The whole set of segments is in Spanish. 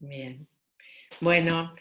Bien. Bueno,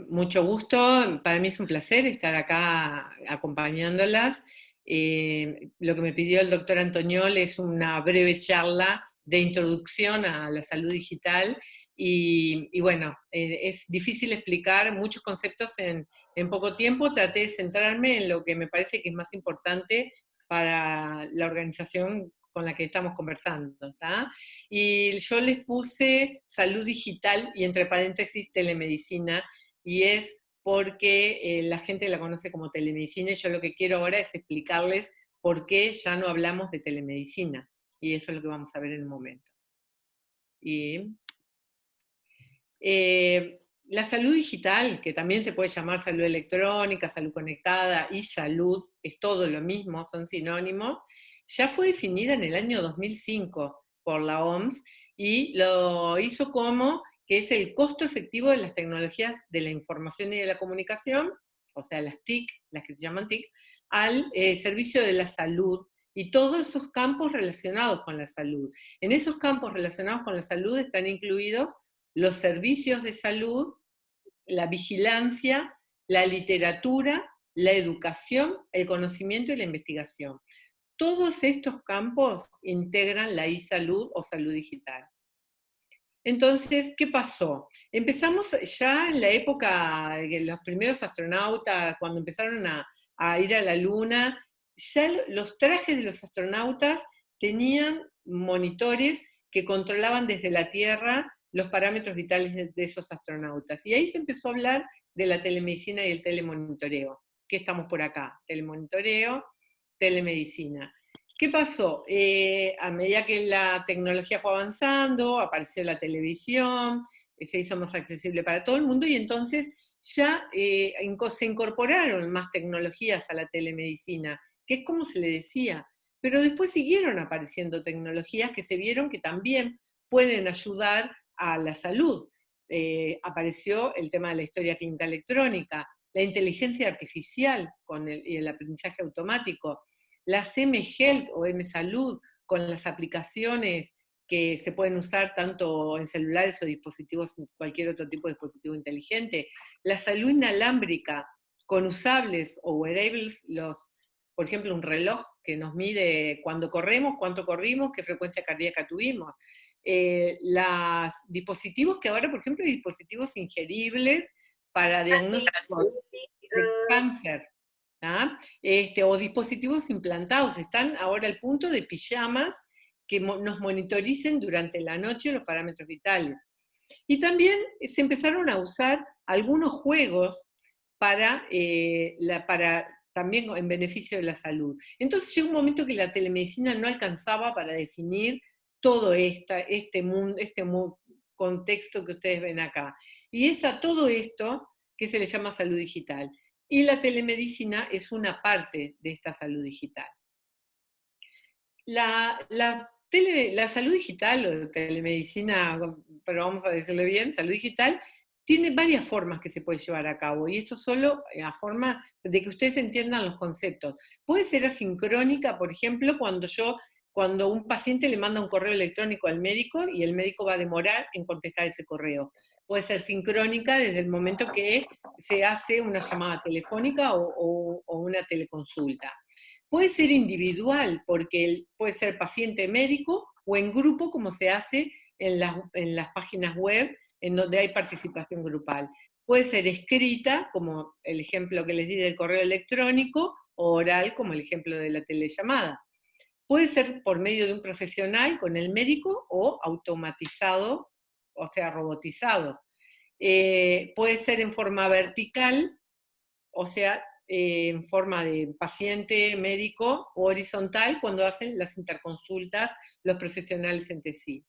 mucho gusto. Para mí es un placer estar acá acompañándolas. Lo que me pidió el doctor Antoniol es una breve charla de introducción a la salud digital y bueno, es difícil explicar muchos conceptos en poco tiempo. Traté de centrarme en lo que me parece que es más importante para la organización con la que estamos conversando, ¿tá? Y yo les puse salud digital y entre paréntesis telemedicina, y es porque la gente la conoce como telemedicina, y yo lo que quiero ahora es explicarles por qué ya no hablamos de telemedicina, y eso es lo que vamos a ver en un momento. Y la salud digital, que también se puede llamar salud electrónica, salud conectada y salud, es todo lo mismo, son sinónimos, ya fue definida en el año 2005 por la OMS y lo hizo como que es el costo efectivo de las tecnologías de la información y de la comunicación, o sea, las TIC, las que se llaman TIC, al servicio de la salud y todos esos campos relacionados con la salud. En esos campos relacionados con la salud están incluidos los servicios de salud, la vigilancia, la literatura, la educación, el conocimiento y la investigación. Todos estos campos integran la e-salud o salud digital. Entonces, ¿qué pasó? Empezamos ya en la época de los primeros astronautas, cuando empezaron a ir a la Luna, ya los trajes de los astronautas tenían monitores que controlaban desde la Tierra los parámetros vitales de esos astronautas. Y ahí se empezó a hablar de la telemedicina y el telemonitoreo. ¿Qué estamos por acá? Telemonitoreo, telemedicina. ¿Qué pasó? A medida que la tecnología fue avanzando, apareció la televisión, se hizo más accesible para todo el mundo y entonces ya se incorporaron más tecnologías a la telemedicina, que es como se le decía. Pero después siguieron apareciendo tecnologías que se vieron que también pueden ayudar a la salud. Apareció el tema de la historia clínica electrónica, la inteligencia artificial con el aprendizaje automático, las M-Health o M-Salud con las aplicaciones que se pueden usar tanto en celulares o dispositivos, cualquier otro tipo de dispositivo inteligente, la salud inalámbrica con usables o wearables, por ejemplo, un reloj que nos mide cuándo corremos, cuánto corrimos, qué frecuencia cardíaca tuvimos. Los dispositivos que ahora, por ejemplo, hay dispositivos ingeribles para diagnóstico de cáncer, ¿ah? O dispositivos implantados, están ahora al punto de pijamas que nos monitoricen durante la noche los parámetros vitales. Y también se empezaron a usar algunos juegos para también en beneficio de la salud. Entonces llegó un momento que la telemedicina no alcanzaba para definir todo este contexto que ustedes ven acá. Y es a todo esto que se le llama salud digital. Y la telemedicina es una parte de esta salud digital. La salud digital o telemedicina, pero vamos a decirlo bien, salud digital, tiene varias formas que se puede llevar a cabo, y esto solo a forma de que ustedes entiendan los conceptos. Puede ser asincrónica, por ejemplo, cuando un paciente le manda un correo electrónico al médico y el médico va a demorar en contestar ese correo. Puede ser sincrónica desde el momento que se hace una llamada telefónica o una teleconsulta. Puede ser individual, porque puede ser paciente médico o en grupo, como se hace en las páginas web en donde hay participación grupal. Puede ser escrita, como el ejemplo que les di del correo electrónico, o oral, como el ejemplo de la telellamada. Puede ser por medio de un profesional con el médico o automatizado, o sea, robotizado. Puede ser en forma vertical, o sea, en forma de paciente, médico, o horizontal cuando hacen las interconsultas los profesionales entre sí.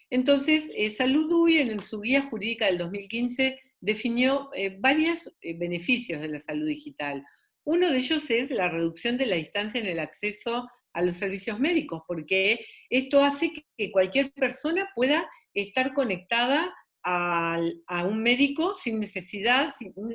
Entonces, Salud UI en su guía jurídica del 2015 definió varios beneficios de la salud digital. Uno de ellos es la reducción de la distancia en el acceso a los servicios médicos, porque esto hace que cualquier persona pueda estar conectada a un médico sin necesidad,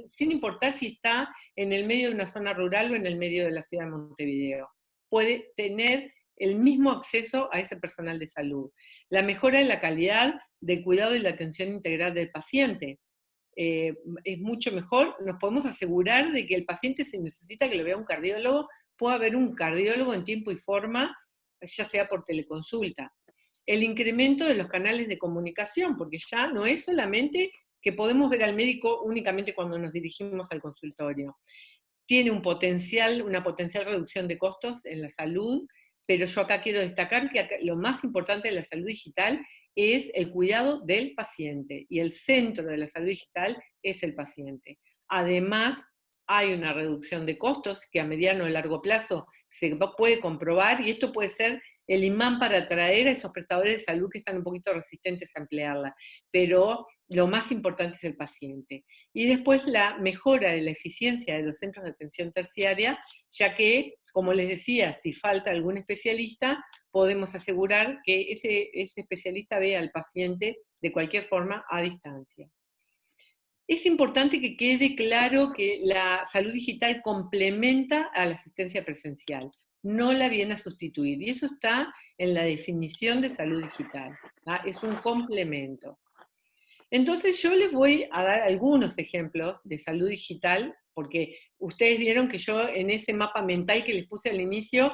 sin importar si está en el medio de una zona rural o en el medio de la ciudad de Montevideo. Puede tener el mismo acceso a ese personal de salud. La mejora de la calidad del cuidado y la atención integral del paciente. Es mucho mejor, nos podemos asegurar de que el paciente, si necesita que lo vea un cardiólogo, pueda ver un cardiólogo en tiempo y forma, ya sea por teleconsulta. El incremento de los canales de comunicación, porque ya no es solamente que podemos ver al médico únicamente cuando nos dirigimos al consultorio. Tiene una potencial reducción de costos en la salud, pero yo acá quiero destacar que lo más importante de la salud digital es el cuidado del paciente, y el centro de la salud digital es el paciente. Además, hay una reducción de costos que a mediano o largo plazo se puede comprobar, y esto puede ser el imán para atraer a esos prestadores de salud que están un poquito resistentes a emplearla, pero lo más importante es el paciente. Y después la mejora de la eficiencia de los centros de atención terciaria, ya que, como les decía, si falta algún especialista, podemos asegurar que ese especialista vea al paciente de cualquier forma a distancia. Es importante que quede claro que la salud digital complementa a la asistencia presencial, no la viene a sustituir, y eso está en la definición de salud digital, ¿tá? Es un complemento. Entonces yo les voy a dar algunos ejemplos de salud digital, porque ustedes vieron que yo en ese mapa mental que les puse al inicio,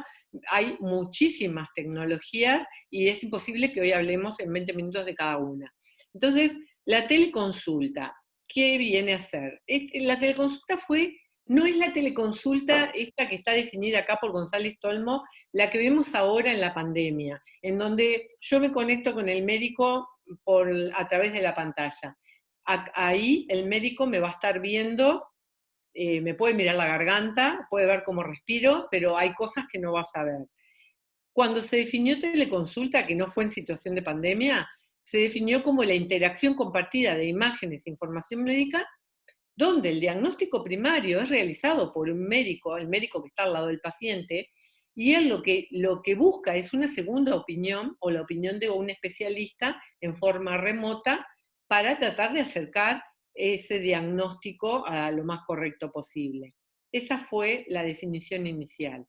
hay muchísimas tecnologías y es imposible que hoy hablemos en 20 minutos de cada una. Entonces, la teleconsulta, ¿qué viene a ser? La teleconsulta no es la teleconsulta esta que está definida acá por González Tolmo, la que vemos ahora en la pandemia, en donde yo me conecto con el médico a través de la pantalla. Ahí el médico me va a estar viendo, me puede mirar la garganta, puede ver cómo respiro, pero hay cosas que no va a saber. Cuando se definió teleconsulta, que no fue en situación de pandemia, se definió como la interacción compartida de imágenes e información médica, donde el diagnóstico primario es realizado por un médico, el médico que está al lado del paciente, y él lo que busca es una segunda opinión, o la opinión de un especialista en forma remota, para tratar de acercar ese diagnóstico a lo más correcto posible. Esa fue la definición inicial.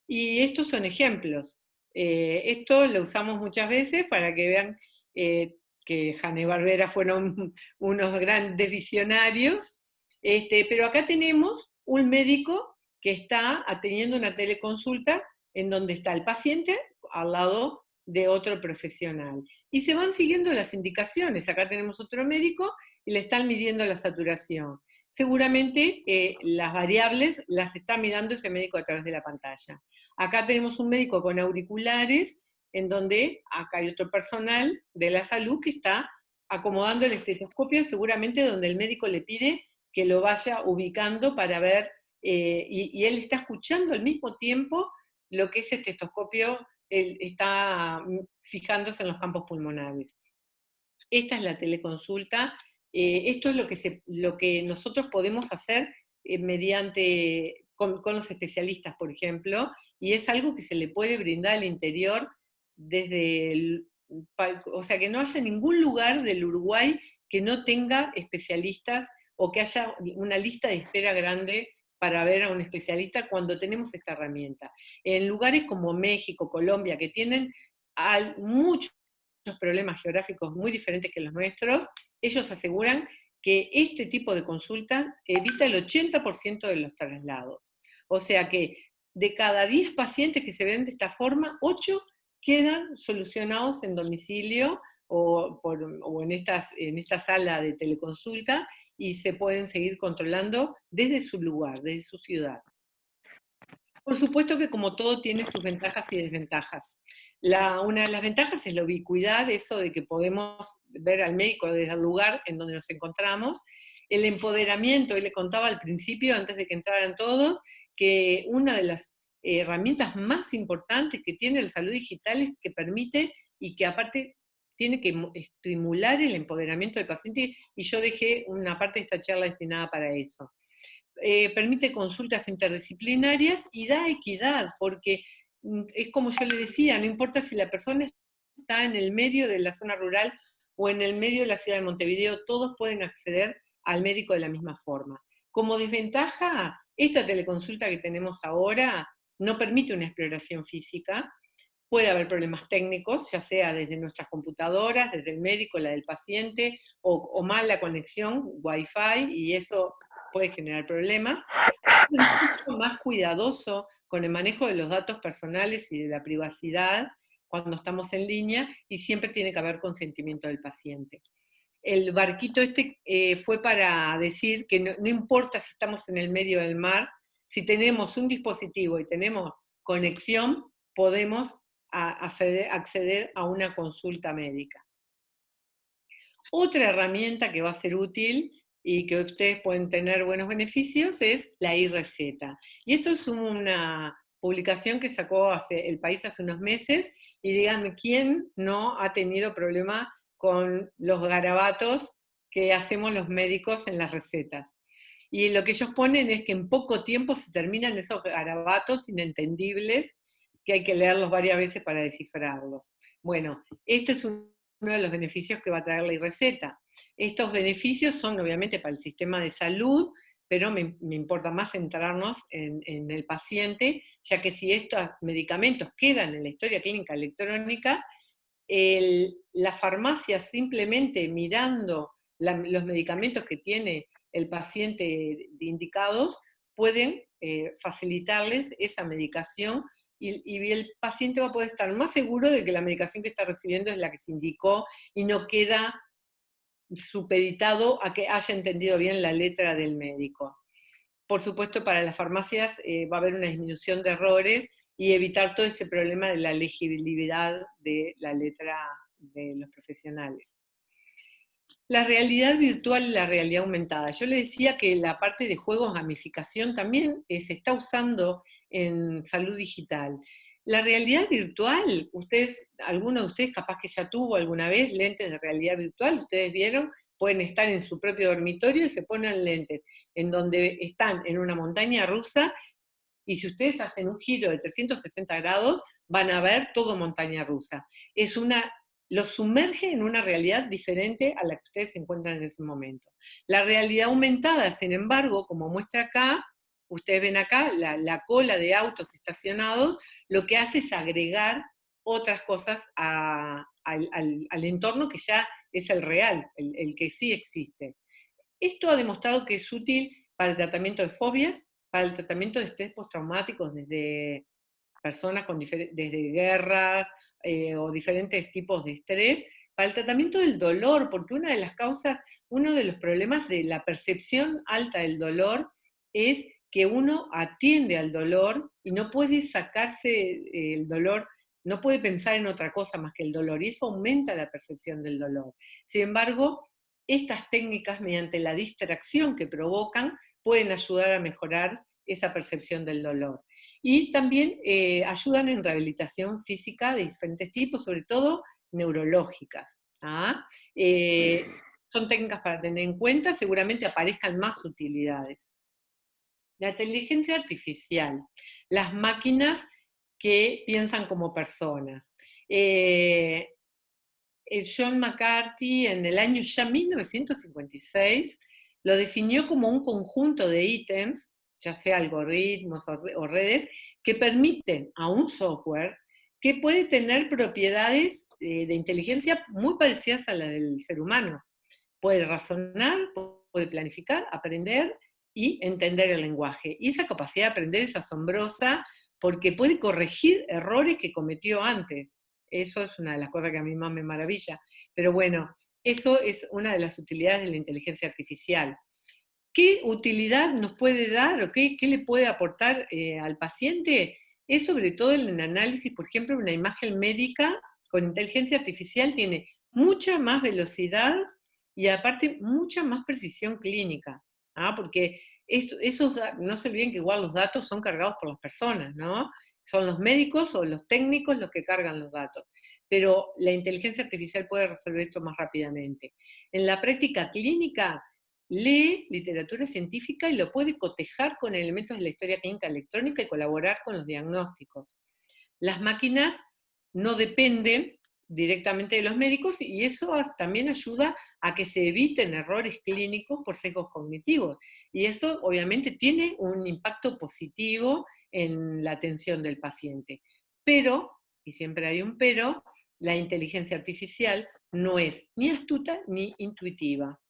Y estos son ejemplos. Esto lo usamos muchas veces para que vean que Hanna-Barbera fueron unos grandes visionarios, pero acá tenemos un médico que está atendiendo una teleconsulta en donde está el paciente al lado de otro profesional. Y se van siguiendo las indicaciones. Acá tenemos otro médico y le están midiendo la saturación. Seguramente las variables las está mirando ese médico a través de la pantalla. Acá tenemos un médico con auriculares, en donde acá hay otro personal de la salud que está acomodando el estetoscopio, seguramente donde el médico le pide que lo vaya ubicando para ver, y él está escuchando al mismo tiempo lo que ese estetoscopio está fijándose en los campos pulmonares. Esta es la teleconsulta. Esto es lo que nosotros podemos hacer con los especialistas, por ejemplo, y es algo que se le puede brindar al interior o sea, que no haya ningún lugar del Uruguay que no tenga especialistas o que haya una lista de espera grande para ver a un especialista cuando tenemos esta herramienta. En lugares como México, Colombia, que tienen muchos problemas geográficos muy diferentes que los nuestros, ellos aseguran que este tipo de consulta evita el 80% de los traslados. O sea que de cada 10 pacientes que se ven de esta forma, 8 quedan solucionados en domicilio o en esta sala de teleconsulta, y se pueden seguir controlando desde su lugar, desde su ciudad. Por supuesto que como todo tiene sus ventajas y desventajas. Una de las ventajas es la ubicuidad, eso de que podemos ver al médico desde el lugar en donde nos encontramos. El empoderamiento, y le contaba al principio, antes de que entraran todos, que una de las herramientas más importantes que tiene la salud digital es que permite, y que aparte tiene que estimular el empoderamiento del paciente, y yo dejé una parte de esta charla destinada para eso. Permite consultas interdisciplinarias y da equidad, porque es como yo le decía, no importa si la persona está en el medio de la zona rural o en el medio de la ciudad de Montevideo, todos pueden acceder al médico de la misma forma. Como desventaja, esta teleconsulta que tenemos ahora no permite una exploración física, puede haber problemas técnicos, ya sea desde nuestras computadoras, desde el médico, la del paciente, o mala conexión, Wi-Fi, y eso puede generar problemas. Es mucho más cuidadoso con el manejo de los datos personales y de la privacidad cuando estamos en línea, y siempre tiene que haber consentimiento del paciente. El barquito este fue para decir que no importa si estamos en el medio del mar, si tenemos un dispositivo y tenemos conexión, podemos acceder a una consulta médica. Otra herramienta que va a ser útil y que ustedes pueden tener buenos beneficios es la e-receta. Y esto es una publicación que sacó El País hace unos meses, y díganme quién no ha tenido problema con los garabatos que hacemos los médicos en las recetas. Y lo que ellos ponen es que en poco tiempo se terminan esos garabatos inentendibles que hay que leerlos varias veces para descifrarlos. Bueno, este es uno de los beneficios que va a traer la e-receta. Estos beneficios son obviamente para el sistema de salud, pero me importa más centrarnos en el paciente, ya que si estos medicamentos quedan en la historia clínica electrónica, la farmacia simplemente mirando los medicamentos que tiene el paciente indicados, pueden facilitarles esa medicación, y el paciente va a poder estar más seguro de que la medicación que está recibiendo es la que se indicó, y no queda supeditado a que haya entendido bien la letra del médico. Por supuesto, para las farmacias va a haber una disminución de errores y evitar todo ese problema de la legibilidad de la letra de los profesionales. La realidad virtual y la realidad aumentada. Yo les decía que la parte de juegos, gamificación, también se está usando en salud digital. La realidad virtual, alguno de ustedes capaz que ya tuvo alguna vez lentes de realidad virtual, ustedes vieron, pueden estar en su propio dormitorio y se ponen lentes, en donde están en una montaña rusa, y si ustedes hacen un giro de 360 grados, van a ver todo montaña rusa. Los sumerge en una realidad diferente a la que ustedes se encuentran en ese momento. La realidad aumentada, sin embargo, como muestra acá, ustedes ven acá la cola de autos estacionados, lo que hace es agregar otras cosas al entorno que ya es el real, el que sí existe. Esto ha demostrado que es útil para el tratamiento de fobias, para el tratamiento de estrés postraumáticos, desde personas desde guerras o diferentes tipos de estrés, para el tratamiento del dolor, porque una de las causas, uno de los problemas de la percepción alta del dolor es que uno atiende al dolor y no puede sacarse el dolor, no puede pensar en otra cosa más que el dolor, y eso aumenta la percepción del dolor. Sin embargo, estas técnicas, mediante la distracción que provocan, pueden ayudar a mejorar esa percepción del dolor. Y también ayudan en rehabilitación física de diferentes tipos, sobre todo neurológicas. ¿Ah? Son técnicas para tener en cuenta, seguramente aparezcan más utilidades. La inteligencia artificial, las máquinas que piensan como personas. John McCarthy en el año ya 1956 lo definió como un conjunto de ítems, ya sea algoritmos o redes, que permiten a un software que puede tener propiedades de inteligencia muy parecidas a las del ser humano. Puede razonar, puede planificar, aprender y entender el lenguaje. Y esa capacidad de aprender es asombrosa porque puede corregir errores que cometió antes. Eso es una de las cosas que a mí más me maravilla. Pero bueno, eso es una de las utilidades de la inteligencia artificial. ¿Qué utilidad nos puede dar o qué le puede aportar al paciente? Es sobre todo en el análisis, por ejemplo, una imagen médica con inteligencia artificial tiene mucha más velocidad y aparte mucha más precisión clínica, porque no se olviden que igual los datos son cargados por las personas, ¿no? Son los médicos o los técnicos los que cargan los datos, pero la inteligencia artificial puede resolver esto más rápidamente. En la práctica clínica, lee literatura científica y lo puede cotejar con elementos de la historia clínica electrónica y colaborar con los diagnósticos. Las máquinas no dependen directamente de los médicos, y eso también ayuda a que se eviten errores clínicos por sesgos cognitivos. Y eso obviamente tiene un impacto positivo en la atención del paciente. Pero y siempre hay un pero, la inteligencia artificial no es ni astuta ni intuitiva.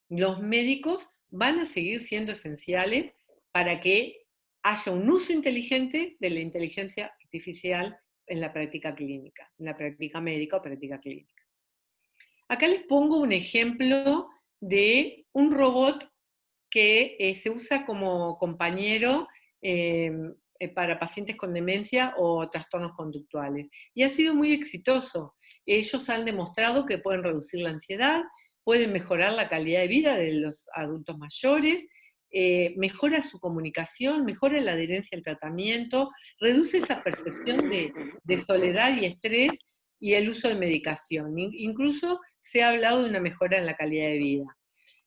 Los médicos van a seguir siendo esenciales para que haya un uso inteligente de la inteligencia artificial en la práctica clínica, en la práctica médica o práctica clínica. Acá les pongo un ejemplo de un robot que se usa como compañero para pacientes con demencia o trastornos conductuales. Y ha sido muy exitoso. Ellos han demostrado que pueden reducir la ansiedad, pueden mejorar la calidad de vida de los adultos mayores, mejora su comunicación, mejora la adherencia al tratamiento, reduce esa percepción de soledad y estrés y el uso de medicación. Incluso se ha hablado de una mejora en la calidad de vida.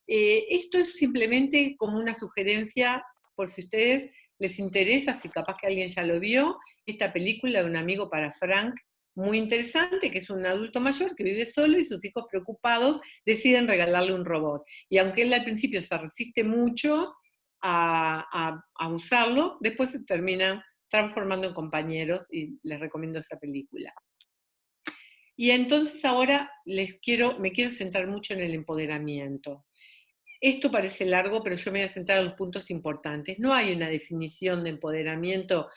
Esto es simplemente como una sugerencia, por si a ustedes les interesa, si capaz que alguien ya lo vio, esta película de Un amigo para Frank, muy interesante, que es un adulto mayor que vive solo y sus hijos preocupados deciden regalarle un robot. Y aunque él al principio se resiste mucho a usarlo, después se termina transformando en compañeros y les recomiendo esa película. Y entonces ahora me quiero centrar mucho en el empoderamiento. Esto parece largo, pero yo me voy a centrar en los puntos importantes. No hay una definición de empoderamiento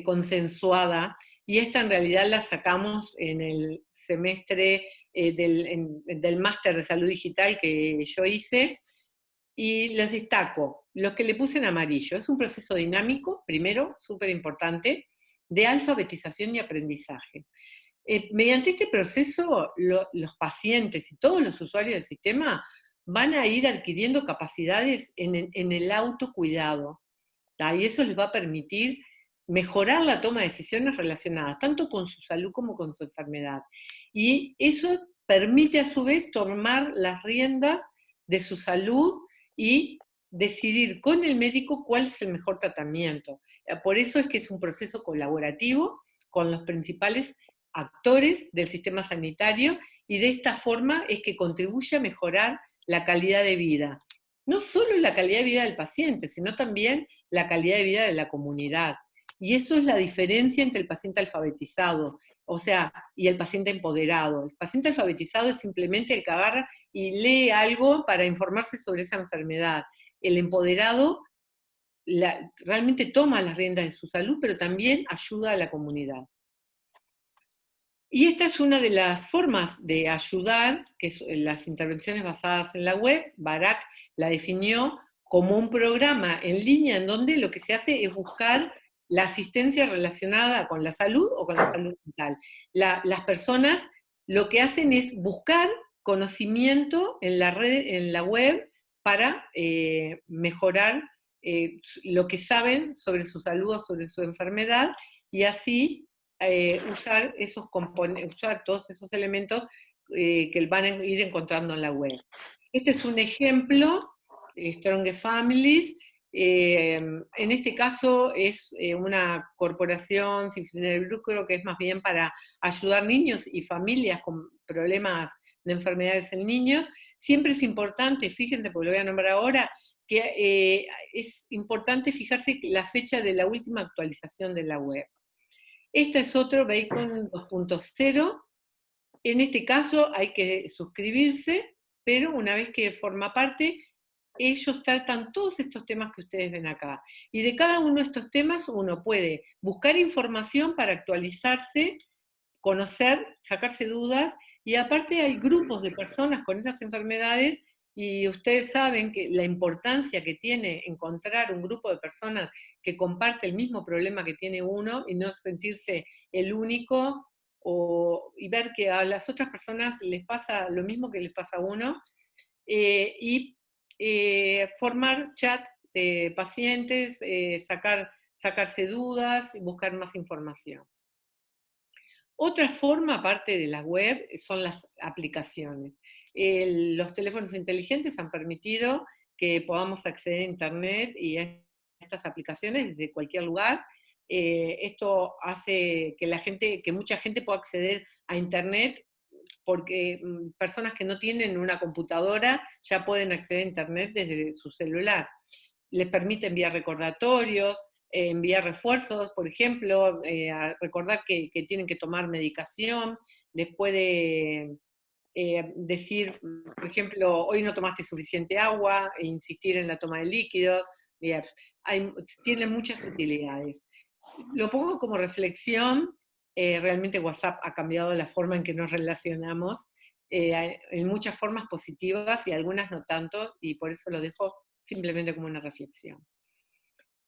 consensuada, y esta en realidad la sacamos en el semestre del máster de salud digital que yo hice, y los destaco. Los que le puse en amarillo, es un proceso dinámico, primero, súper importante, de alfabetización y aprendizaje. Mediante este proceso, los pacientes y todos los usuarios del sistema van a ir adquiriendo capacidades en el autocuidado, ¿tá? Y eso les va a permitir mejorar la toma de decisiones relacionadas tanto con su salud como con su enfermedad. Y eso permite a su vez tomar las riendas de su salud y decidir con el médico cuál es el mejor tratamiento. Por eso es que es un proceso colaborativo con los principales actores del sistema sanitario, y de esta forma es que contribuye a mejorar la calidad de vida. No solo la calidad de vida del paciente, sino también la calidad de vida de la comunidad. Y eso es la diferencia entre el paciente alfabetizado, o sea, y el paciente empoderado. El paciente alfabetizado es simplemente el que agarra y lee algo para informarse sobre esa enfermedad. El empoderado realmente toma las riendas de su salud, pero también ayuda a la comunidad. Y esta es una de las formas de ayudar, que son las intervenciones basadas en la web. Barak la definió como un programa en línea en donde lo que se hace es buscar la asistencia relacionada con la salud o con la salud mental. Las personas lo que hacen es buscar conocimiento en la red, en la web, para mejorar lo que saben sobre su salud o sobre su enfermedad, y así usar usar todos esos elementos que van a ir encontrando en la web. Este es un ejemplo, Strongest Families. En este caso es una corporación sin fines de lucro que es más bien para ayudar niños y familias con problemas de enfermedades en niños. Siempre es importante, fíjense, porque lo voy a nombrar ahora, que es importante fijarse la fecha de la última actualización de la web. Esta es otro Bacon 2.0. En este caso hay que suscribirse, pero una vez que forma parte, ellos tratan todos estos temas que ustedes ven acá. Y de cada uno de estos temas uno puede buscar información para actualizarse, conocer, sacarse dudas, y aparte hay grupos de personas con esas enfermedades, y ustedes saben que la importancia que tiene encontrar un grupo de personas que comparte el mismo problema que tiene uno y no sentirse el único, y ver que a las otras personas les pasa lo mismo que les pasa a uno, y formar chat de pacientes, sacarse dudas y buscar más información. Otra forma, aparte de la web, son las aplicaciones. Los teléfonos inteligentes han permitido que podamos acceder a Internet y a estas aplicaciones desde cualquier lugar. Esto hace que mucha gente pueda acceder a Internet, porque personas que no tienen una computadora ya pueden acceder a Internet desde su celular. Les permite enviar recordatorios, enviar refuerzos, por ejemplo, a recordar que tienen que tomar medicación, les puede decir, por ejemplo, hoy no tomaste suficiente agua, e insistir en la toma de líquidos, bien, tiene muchas utilidades. Lo pongo como reflexión, realmente WhatsApp ha cambiado la forma en que nos relacionamos, en muchas formas positivas y algunas no tanto, y por eso lo dejo simplemente como una reflexión.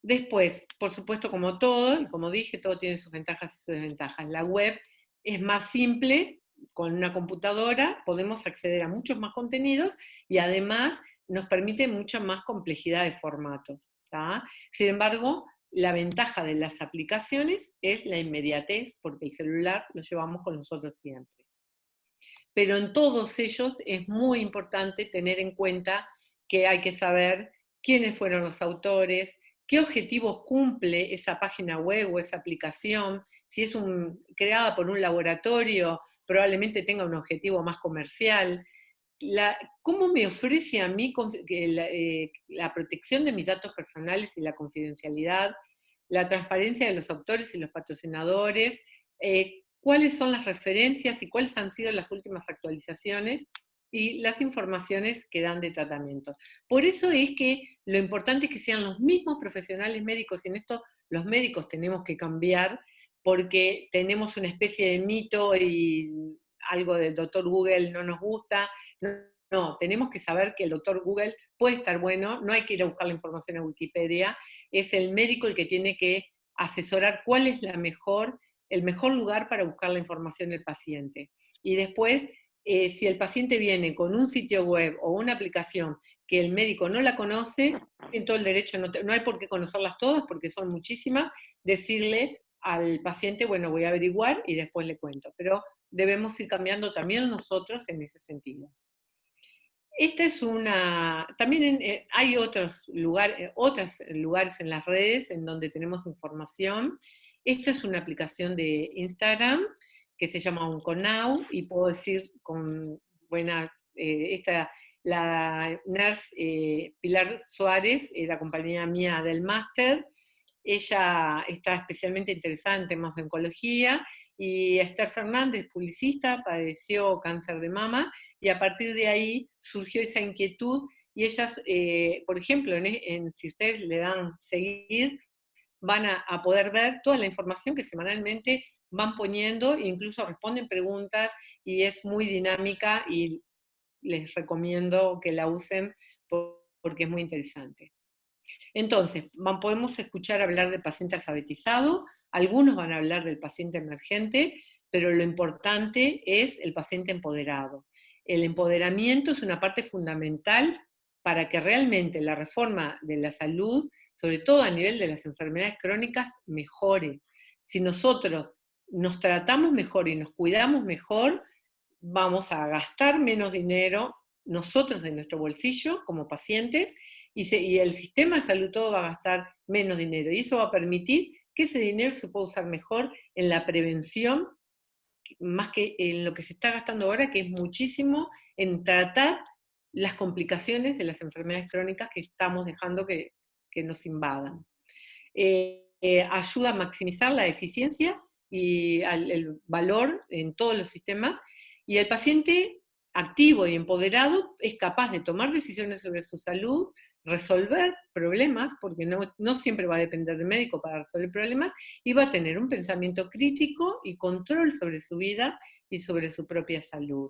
Después, por supuesto, como todo, y como dije, todo tiene sus ventajas y sus desventajas. La web es más simple, con una computadora podemos acceder a muchos más contenidos y además nos permite mucha más complejidad de formatos. ¿tá? Sin embargo, la ventaja de las aplicaciones es la inmediatez, porque el celular lo llevamos con nosotros siempre. Pero en todos ellos es muy importante tener en cuenta que hay que saber quiénes fueron los autores, qué objetivos cumple esa página web o esa aplicación. Si es creada por un laboratorio, probablemente tenga un objetivo más comercial. ¿Cómo me ofrece a mí la protección de mis datos personales y la confidencialidad, la transparencia de los autores y los patrocinadores, cuáles son las referencias y cuáles han sido las últimas actualizaciones y las informaciones que dan de tratamiento? Por eso es que lo importante es que sean los mismos profesionales médicos, y en esto los médicos tenemos que cambiar, porque tenemos una especie de mito y algo del doctor Google no nos gusta. No, tenemos que saber que el doctor Google puede estar bueno, no hay que ir a buscar la información en Wikipedia, es el médico el que tiene que asesorar cuál es el mejor lugar para buscar la información del paciente. Y después, si el paciente viene con un sitio web o una aplicación que el médico no la conoce, tiene todo el derecho, no hay por qué conocerlas todas porque son muchísimas, decirle al paciente, bueno, voy a averiguar y después le cuento. Pero debemos ir cambiando también nosotros en ese sentido. Esta es también hay otros lugares en las redes en donde tenemos información. Esta es una aplicación de Instagram que se llama Onconow, y puedo decir con buena, la nurse Pilar Suárez, la compañera mía del máster. Ella está especialmente interesada en temas de oncología, y Esther Fernández, publicista, padeció cáncer de mama, y a partir de ahí surgió esa inquietud, y ellas, por ejemplo, si ustedes le dan seguir, van a poder ver toda la información que semanalmente van poniendo, e incluso responden preguntas, y es muy dinámica, y les recomiendo que la usen porque es muy interesante. Entonces, podemos escuchar hablar del paciente alfabetizado, algunos van a hablar del paciente emergente, pero lo importante es el paciente empoderado. El empoderamiento es una parte fundamental para que realmente la reforma de la salud, sobre todo a nivel de las enfermedades crónicas, mejore. Si nosotros nos tratamos mejor y nos cuidamos mejor, vamos a gastar menos dinero nosotros de nuestro bolsillo como pacientes, y el sistema de salud todo va a gastar menos dinero, y eso va a permitir que ese dinero se pueda usar mejor en la prevención, más que en lo que se está gastando ahora, que es muchísimo en tratar las complicaciones de las enfermedades crónicas que estamos dejando que nos invadan. Ayuda a maximizar la eficiencia y el valor en todos los sistemas, y el paciente activo y empoderado es capaz de tomar decisiones sobre su salud, resolver problemas, porque no siempre va a depender del médico para resolver problemas, y va a tener un pensamiento crítico y control sobre su vida y sobre su propia salud.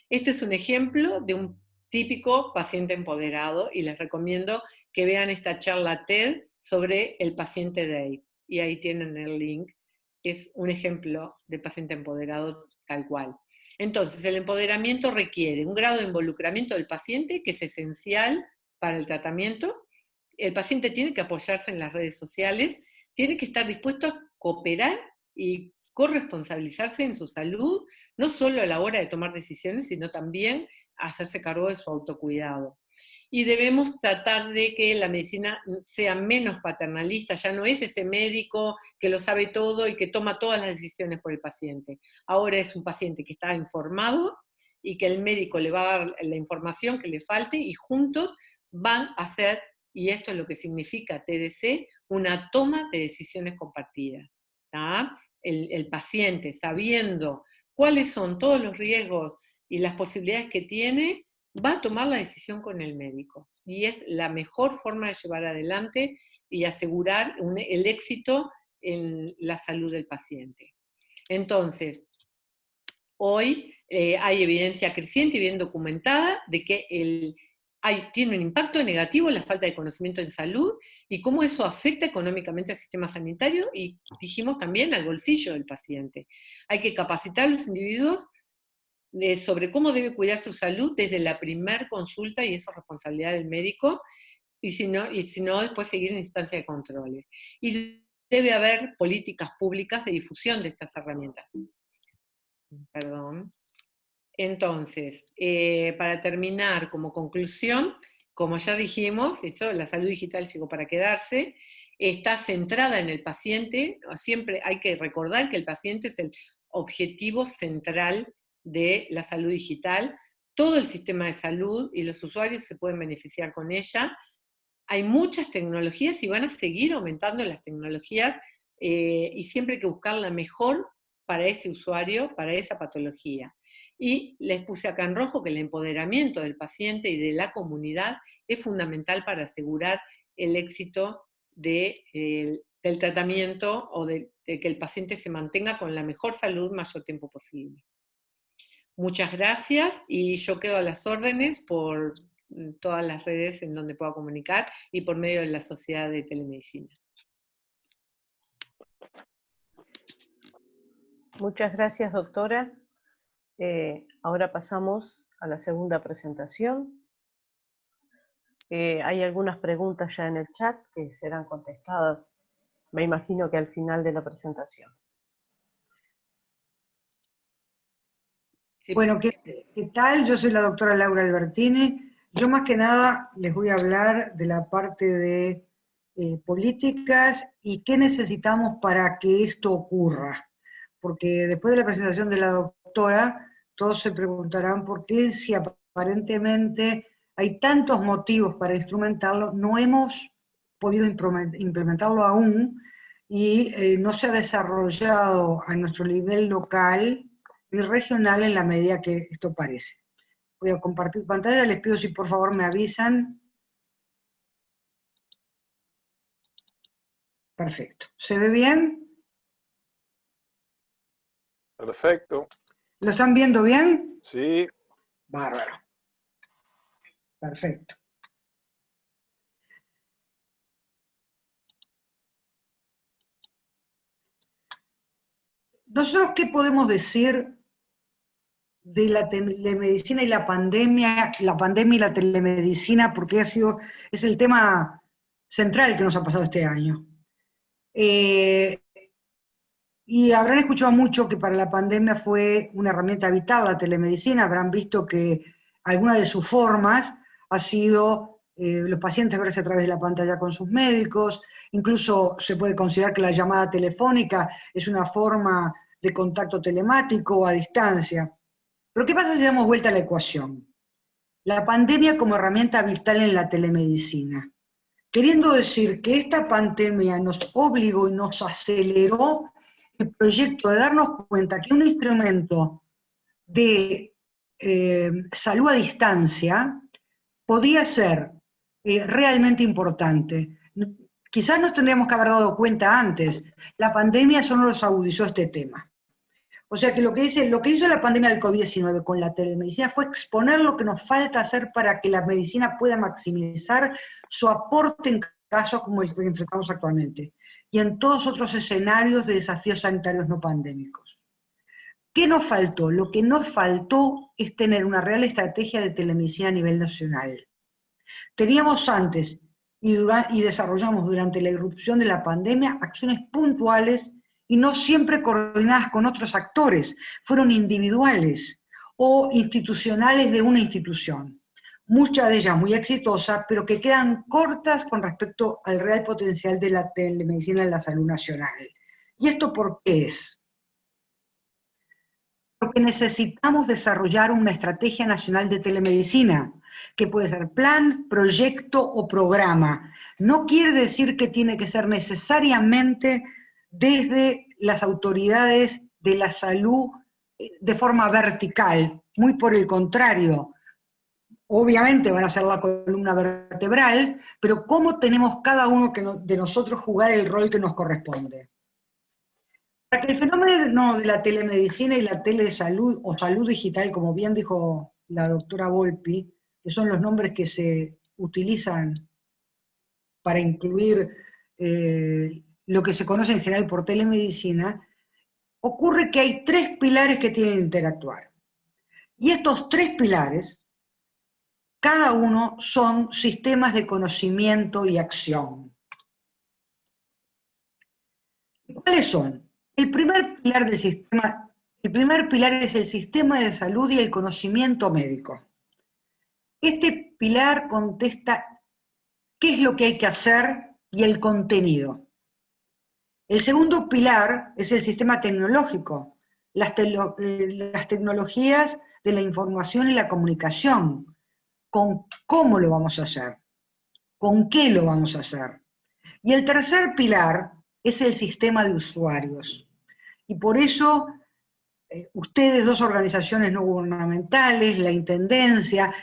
Este es un ejemplo de un típico paciente empoderado, y les recomiendo que vean esta charla TED sobre el paciente Dave, y ahí tienen el link. Es un ejemplo de paciente empoderado tal cual. Entonces, el empoderamiento requiere un grado de involucramiento del paciente que es esencial para el tratamiento. El paciente tiene que apoyarse en las redes sociales, tiene que estar dispuesto a cooperar y corresponsabilizarse en su salud, no solo a la hora de tomar decisiones, sino también a hacerse cargo de su autocuidado. Y debemos tratar de que la medicina sea menos paternalista, ya no es ese médico que lo sabe todo y que toma todas las decisiones por el paciente. Ahora es un paciente que está informado y que el médico le va a dar la información que le falte, y juntos van a hacer y esto es lo que significa TDC, una toma de decisiones compartidas. El paciente, sabiendo cuáles son todos los riesgos y las posibilidades que tiene, va a tomar la decisión con el médico. Y es la mejor forma de llevar adelante y asegurar el éxito en la salud del paciente. Entonces, hoy hay evidencia creciente y bien documentada de que tiene un impacto negativo la falta de conocimiento en salud y cómo eso afecta económicamente al sistema sanitario y, dijimos, también al bolsillo del paciente. Hay que capacitar a los individuos sobre cómo debe cuidar su salud desde la primer consulta, y eso es responsabilidad del médico, y si no después seguir en instancia de controles. Y debe haber políticas públicas de difusión de estas herramientas. Perdón. Entonces, para terminar, como conclusión, como ya dijimos, la salud digital llegó para quedarse, está centrada en el paciente, siempre hay que recordar que el paciente es el objetivo central de la salud digital, todo el sistema de salud y los usuarios se pueden beneficiar con ella. Hay muchas tecnologías y van a seguir aumentando las tecnologías y siempre hay que buscar la mejor para ese usuario, para esa patología. Y les puse acá en rojo que el empoderamiento del paciente y de la comunidad es fundamental para asegurar el éxito del tratamiento o de que el paciente se mantenga con la mejor salud mayor tiempo posible. Muchas gracias y yo quedo a las órdenes por todas las redes en donde pueda comunicar y por medio de la Sociedad de Telemedicina. Muchas gracias, doctora. Ahora pasamos a la segunda presentación. Hay algunas preguntas ya en el chat que serán contestadas, me imagino que al final de la presentación. Sí. Bueno, ¿qué tal? Yo soy la doctora Laura Albertini. Yo más que nada les voy a hablar de la parte de políticas y qué necesitamos para que esto ocurra. Porque después de la presentación de la doctora, todos se preguntarán por qué, si aparentemente hay tantos motivos para instrumentarlo, no hemos podido implementarlo aún y no se ha desarrollado a nuestro nivel local y regional en la medida que esto parece. Voy a compartir pantalla, les pido si por favor me avisan. Perfecto. ¿Se ve bien? Perfecto. ¿Lo están viendo bien? Sí. Bárbaro. Perfecto. ¿Nosotros qué podemos decir de la telemedicina y la pandemia y la telemedicina? Porque es el tema central que nos ha pasado este año. Y habrán escuchado mucho que para la pandemia fue una herramienta vital la telemedicina, habrán visto que alguna de sus formas ha sido los pacientes verse a través de la pantalla con sus médicos, incluso se puede considerar que la llamada telefónica es una forma de contacto telemático a distancia. Pero ¿qué pasa si damos vuelta a la ecuación? La pandemia como herramienta vital en la telemedicina, queriendo decir que esta pandemia nos obligó y nos aceleró el proyecto de darnos cuenta que un instrumento de salud a distancia podía ser realmente importante. Quizás nos tendríamos que haber dado cuenta antes, la pandemia solo nos agudizó este tema. O sea que lo que hizo la pandemia del COVID-19 con la telemedicina fue exponer lo que nos falta hacer para que la medicina pueda maximizar su aporte en casos como el que enfrentamos actualmente y en todos otros escenarios de desafíos sanitarios no pandémicos. ¿Qué nos faltó? Lo que nos faltó es tener una real estrategia de telemedicina a nivel nacional. Teníamos antes y desarrollamos durante la irrupción de la pandemia acciones puntuales y no siempre coordinadas con otros actores, fueron individuales o institucionales de una institución. Muchas de ellas muy exitosas, pero que quedan cortas con respecto al real potencial de la telemedicina en la salud nacional. ¿Y esto por qué es? Porque necesitamos desarrollar una estrategia nacional de telemedicina, que puede ser plan, proyecto o programa. No quiere decir que tiene que ser necesariamente desde las autoridades de la salud de forma vertical, muy por el contrario. Obviamente van a ser la columna vertebral, pero ¿cómo tenemos cada uno de nosotros jugar el rol que nos corresponde? Para que el fenómeno de la telemedicina y la telesalud, o salud digital, como bien dijo la doctora Volpi, que son los nombres que se utilizan para incluir lo que se conoce en general por telemedicina, ocurre que hay tres pilares que tienen que interactuar. Y estos tres pilares, cada uno son sistemas de conocimiento y acción. ¿Cuáles son? El primer pilar del sistema, el primer pilar es el sistema de salud y el conocimiento médico. Este pilar contesta qué es lo que hay que hacer y el contenido. El segundo pilar es el sistema tecnológico, las tecnologías de la información y la comunicación, con cómo lo vamos a hacer, con qué lo vamos a hacer. Y el tercer pilar es el sistema de usuarios. Y por eso ustedes, dos organizaciones no gubernamentales, la Intendencia,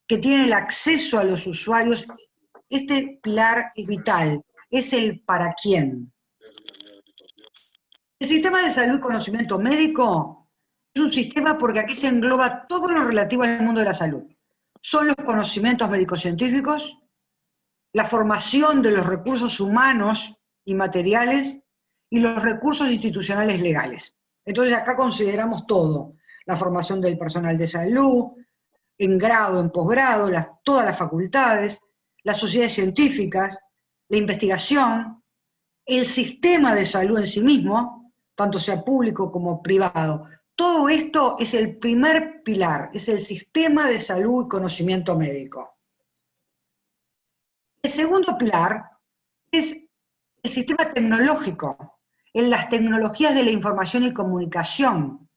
que tienen el acceso a los usuarios, este pilar es vital, es el para quién. El sistema de salud y conocimiento médico es un sistema porque aquí se engloba todo lo relativo al mundo de la salud. Son los conocimientos médico-científicos, la formación de los recursos humanos y materiales y los recursos institucionales legales. Entonces acá consideramos todo, la formación del personal de salud, en grado, en posgrado, todas las facultades, las sociedades científicas, la investigación, el sistema de salud en sí mismo, tanto sea público como privado. Todo esto es el primer pilar, es el sistema de salud y conocimiento médico. El segundo pilar es el sistema tecnológico, en las tecnologías de la información y comunicación.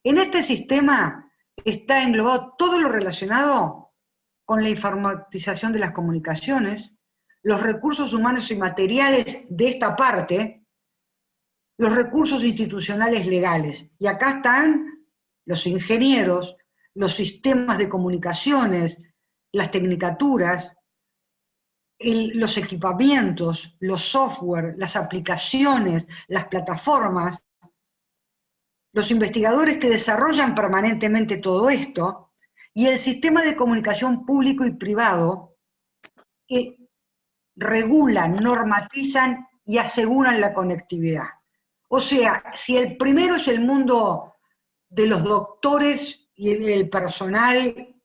En este sistema está englobado todo lo relacionado con la informatización de las comunicaciones, los recursos humanos y materiales de esta parte, los recursos institucionales legales. Y acá están los ingenieros, los sistemas de comunicaciones, las tecnicaturas, los equipamientos, los software, las aplicaciones, las plataformas, los investigadores que desarrollan permanentemente todo esto, y el sistema de comunicación público y privado que regulan, normatizan y aseguran la conectividad. O sea, si el primero es el mundo de los doctores y el personal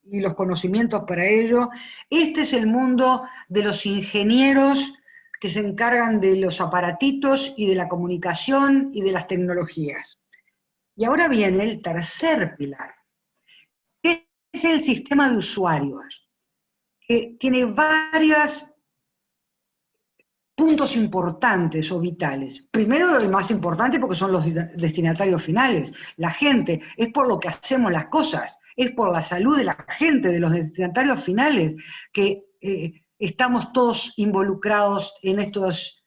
y los conocimientos para ello, este es el mundo de los ingenieros que se encargan de los aparatitos y de la comunicación y de las tecnologías. Y ahora viene el tercer pilar, que es el sistema de usuarios, que tiene varios puntos importantes o vitales. Primero, el más importante porque son los destinatarios finales, la gente, es por lo que hacemos las cosas, es por la salud de la gente, de los destinatarios finales, que estamos todos involucrados en estos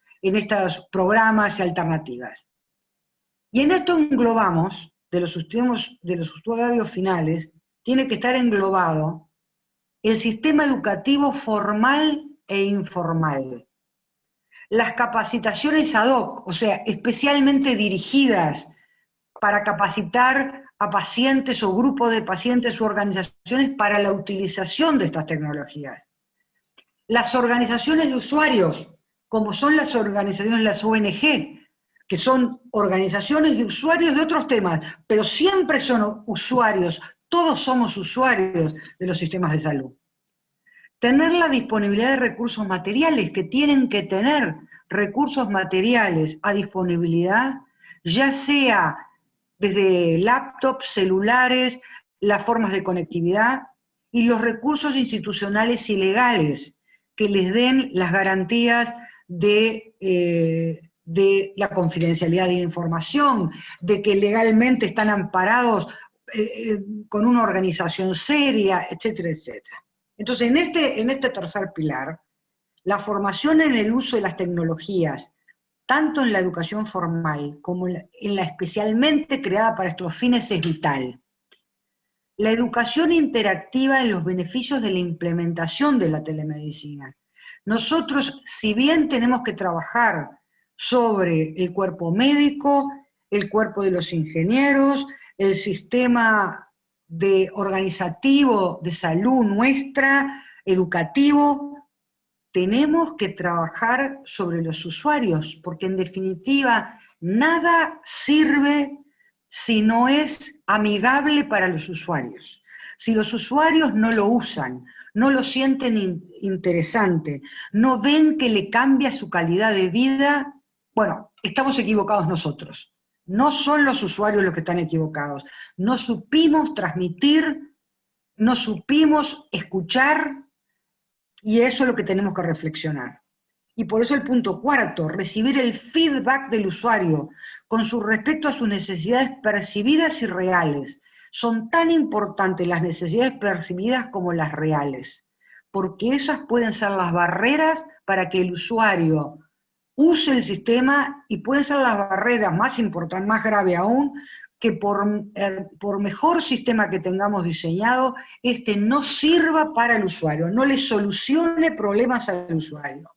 programas y alternativas. Y en esto englobamos, de los usuarios finales, tiene que estar englobado el sistema educativo formal e informal. Las capacitaciones ad hoc, o sea, especialmente dirigidas para capacitar a pacientes o grupos de pacientes u organizaciones para la utilización de estas tecnologías. Las organizaciones de usuarios, como son las organizaciones, las ONG, que son organizaciones de usuarios de otros temas, pero siempre son usuarios, todos somos usuarios de los sistemas de salud. Tener la disponibilidad de recursos materiales, que tienen que tener recursos materiales a disponibilidad, ya sea desde laptops, celulares, las formas de conectividad, y los recursos institucionales y legales, que les den las garantías de la confidencialidad de la información, de que legalmente están amparados con una organización seria, etcétera, etcétera. Entonces, en este tercer pilar, la formación en el uso de las tecnologías, tanto en la educación formal como en la especialmente creada para estos fines, es vital. La educación interactiva en los beneficios de la implementación de la telemedicina. Nosotros, si bien tenemos que trabajar sobre el cuerpo médico, el cuerpo de los ingenieros, el sistema organizativo de salud nuestra, educativo, tenemos que trabajar sobre los usuarios, porque en definitiva nada sirve si no es amigable para los usuarios. Si los usuarios no lo usan, no lo sienten interesante, no ven que le cambia su calidad de vida, bueno, estamos equivocados nosotros. No son los usuarios los que están equivocados. No supimos transmitir, no supimos escuchar, y eso es lo que tenemos que reflexionar. Y por eso el punto cuarto, recibir el feedback del usuario con respecto a sus necesidades percibidas y reales. Son tan importantes las necesidades percibidas como las reales, porque esas pueden ser las barreras para que el usuario use el sistema, y pueden ser las barreras más importantes, más grave aún, que por mejor sistema que tengamos diseñado, este no sirva para el usuario, no le solucione problemas al usuario.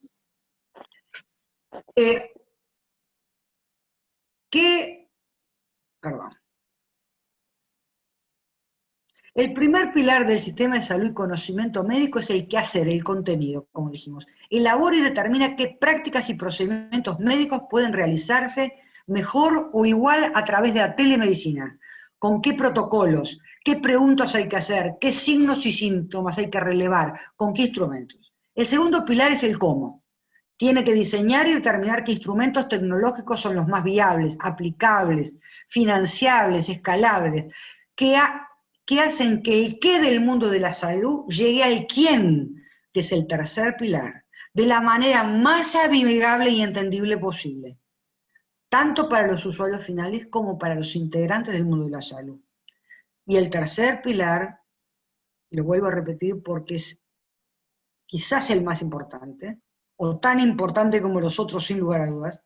El primer pilar del sistema de salud y conocimiento médico es el quehacer, el contenido, como dijimos. Elabora y determina qué prácticas y procedimientos médicos pueden realizarse mejor o igual a través de la telemedicina. Con qué protocolos, qué preguntas hay que hacer, qué signos y síntomas hay que relevar, con qué instrumentos. El segundo pilar es el cómo. Tiene que diseñar y determinar qué instrumentos tecnológicos son los más viables, aplicables, financiables, escalables, que hacen que el qué del mundo de la salud llegue al quién, que es el tercer pilar, de la manera más amigable y entendible posible, tanto para los usuarios finales como para los integrantes del mundo de la salud. Y el tercer pilar, lo vuelvo a repetir porque es quizás el más importante, o tan importante como los otros sin lugar a dudas,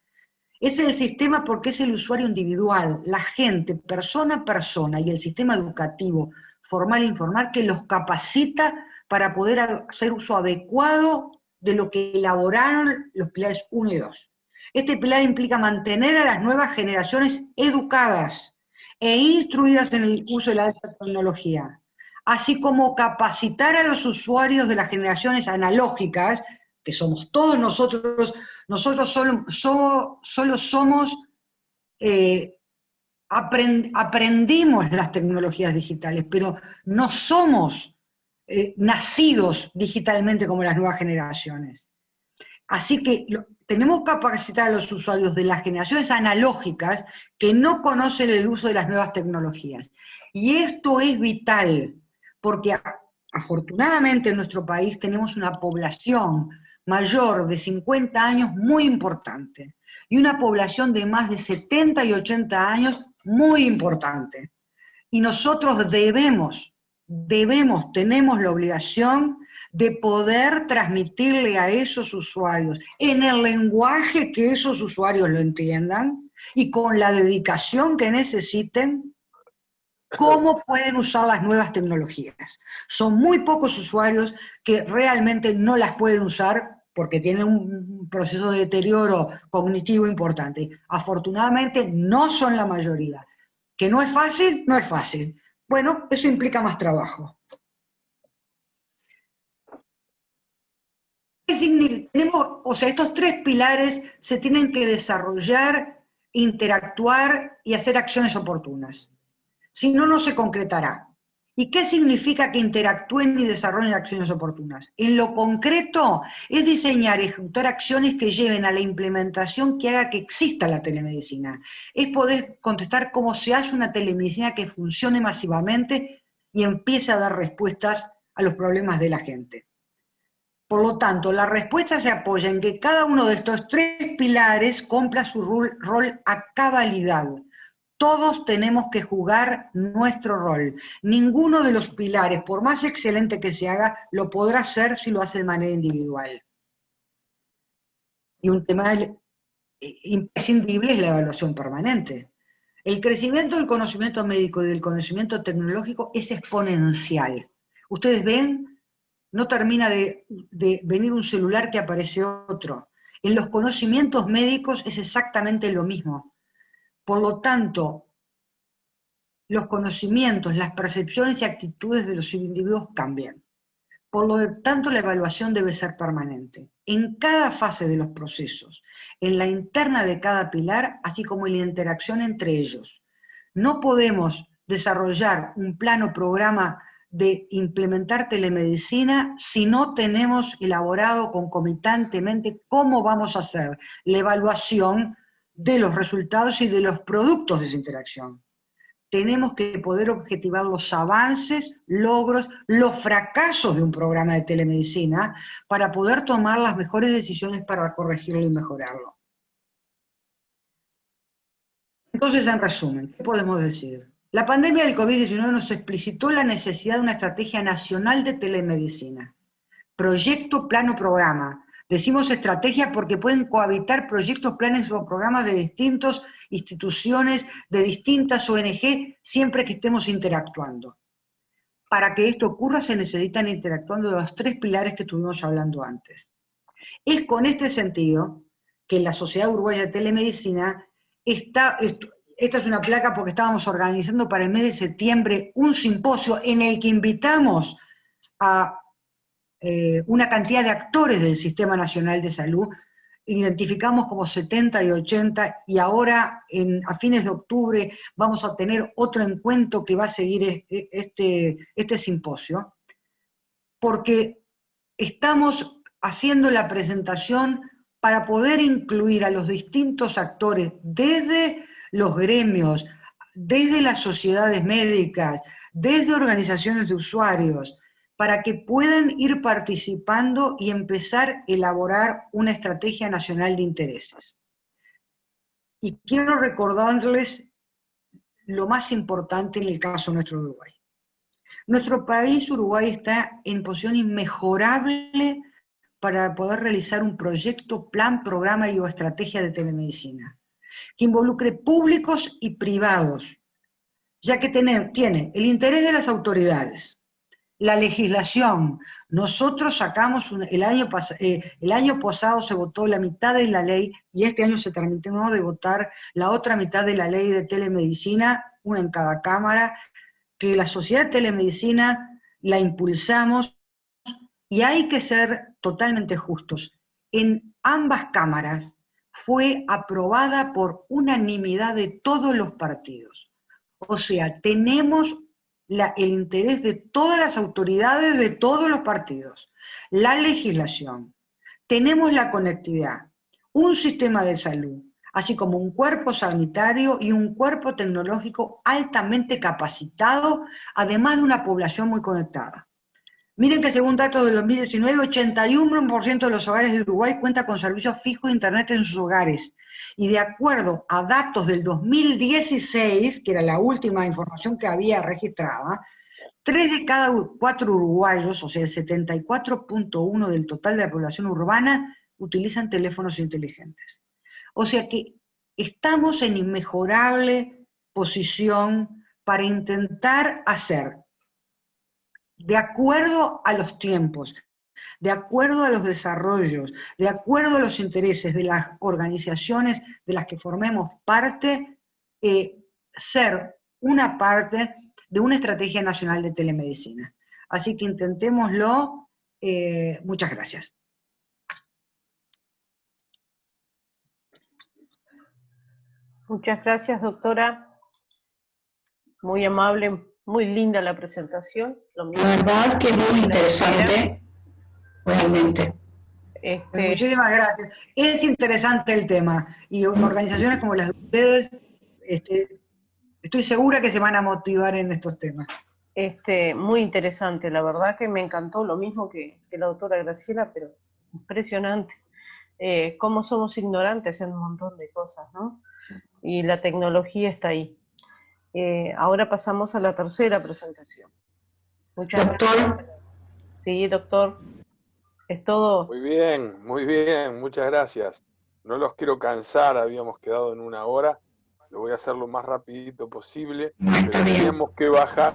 es el sistema porque es el usuario individual, la gente, persona a persona, y el sistema educativo, formal e informal, que los capacita para poder hacer uso adecuado de lo que elaboraron los pilares 1 y 2. Este pilar implica mantener a las nuevas generaciones educadas e instruidas en el uso de la alta tecnología, así como capacitar a los usuarios de las generaciones analógicas, que somos todos nosotros solo somos, aprendimos las tecnologías digitales, pero no somos nacidos digitalmente como las nuevas generaciones. Así que tenemos que capacitar a los usuarios de las generaciones analógicas que no conocen el uso de las nuevas tecnologías. Y esto es vital, porque afortunadamente en nuestro país tenemos una población mayor de 50 años muy importante, y una población de más de 70 y 80 años muy importante. Y nosotros tenemos la obligación de poder transmitirle a esos usuarios, en el lenguaje que esos usuarios lo entiendan, y con la dedicación que necesiten, cómo pueden usar las nuevas tecnologías. Son muy pocos usuarios que realmente no las pueden usar porque tienen un proceso de deterioro cognitivo importante. Afortunadamente no son la mayoría. ¿Que no es fácil? No es fácil. Bueno, eso implica más trabajo. Estos tres pilares se tienen que desarrollar, interactuar y hacer acciones oportunas. Si no, no se concretará. ¿Y qué significa que interactúen y desarrollen acciones oportunas? En lo concreto, es diseñar y ejecutar acciones que lleven a la implementación que haga que exista la telemedicina. Es poder contestar cómo se hace una telemedicina que funcione masivamente y empiece a dar respuestas a los problemas de la gente. Por lo tanto, la respuesta se apoya en que cada uno de estos tres pilares cumpla su rol a cabalidad. Todos tenemos que jugar nuestro rol. Ninguno de los pilares, por más excelente que se haga, lo podrá hacer si lo hace de manera individual. Y un tema imprescindible es la evaluación permanente. El crecimiento del conocimiento médico y del conocimiento tecnológico es exponencial. Ustedes ven, no termina de venir un celular que aparece otro. En los conocimientos médicos es exactamente lo mismo. Por lo tanto, los conocimientos, las percepciones y actitudes de los individuos cambian. Por lo tanto, la evaluación debe ser permanente. En cada fase de los procesos, en la interna de cada pilar, así como en la interacción entre ellos. No podemos desarrollar un plan o programa de implementar telemedicina si no tenemos elaborado concomitantemente cómo vamos a hacer la evaluación de los resultados y de los productos de esa interacción. Tenemos que poder objetivar los avances, logros, los fracasos de un programa de telemedicina para poder tomar las mejores decisiones para corregirlo y mejorarlo. Entonces, en resumen, ¿qué podemos decir? La pandemia del COVID-19 nos explicitó la necesidad de una estrategia nacional de telemedicina. Proyecto, plan o programa. Decimos estrategia porque pueden cohabitar proyectos, planes o programas de distintas instituciones, de distintas ONG, siempre que estemos interactuando. Para que esto ocurra se necesitan interactuando los tres pilares que estuvimos hablando antes. Es con este sentido que la Sociedad Uruguaya de Telemedicina esta es una placa porque estábamos organizando para el mes de septiembre un simposio en el que invitamos a una cantidad de actores del Sistema Nacional de Salud, identificamos como 70 y 80, y ahora a fines de octubre vamos a tener otro encuentro que va a seguir este simposio, porque estamos haciendo la presentación para poder incluir a los distintos actores, desde los gremios, desde las sociedades médicas, desde organizaciones de usuarios, para que puedan ir participando y empezar a elaborar una estrategia nacional de intereses. Y quiero recordarles lo más importante en el caso nuestro de Uruguay. Nuestro país, Uruguay, está en posición inmejorable para poder realizar un proyecto, plan, programa y o estrategia de telemedicina, que involucre públicos y privados, ya que tiene el interés de las autoridades, la legislación. Nosotros sacamos, el año pasado se votó la mitad de la ley, y este año se terminó de votar la otra mitad de la ley de telemedicina, una en cada cámara, que la Sociedad de Telemedicina la impulsamos, y hay que ser totalmente justos. En ambas cámaras fue aprobada por unanimidad de todos los partidos. O sea, tenemos el interés de todas las autoridades de todos los partidos, la legislación, tenemos la conectividad, un sistema de salud, así como un cuerpo sanitario y un cuerpo tecnológico altamente capacitado, además de una población muy conectada. Miren que según datos del 2019, 81% de los hogares de Uruguay cuenta con servicios fijos de internet en sus hogares. Y de acuerdo a datos del 2016, que era la última información que había registrada, 3 de cada 4 uruguayos, o sea, el 74.1% del total de la población urbana, utilizan teléfonos inteligentes. O sea que estamos en inmejorable posición para intentar hacer, de acuerdo a los tiempos, de acuerdo a los desarrollos, de acuerdo a los intereses de las organizaciones de las que formemos parte, ser una parte de una estrategia nacional de telemedicina. Así que intentémoslo. Muchas gracias. Muchas gracias, doctora. Muy amable, muy linda la presentación. La verdad que muy interesante, realmente. Muchísimas gracias. Es interesante el tema, y organizaciones como las de ustedes, estoy segura que se van a motivar en estos temas. Muy interesante, la verdad que me encantó, lo mismo que la doctora Graciela, pero impresionante. Cómo somos ignorantes en un montón de cosas, ¿no? Y la tecnología está ahí. Ahora pasamos a la tercera presentación. Muchas Doctor. gracias. Sí, doctor. Es todo. Muy bien, muchas gracias. No los quiero cansar, habíamos quedado en 1 hora. Lo voy a hacer lo más rapidito posible, Está pero bien. teníamos que bajar,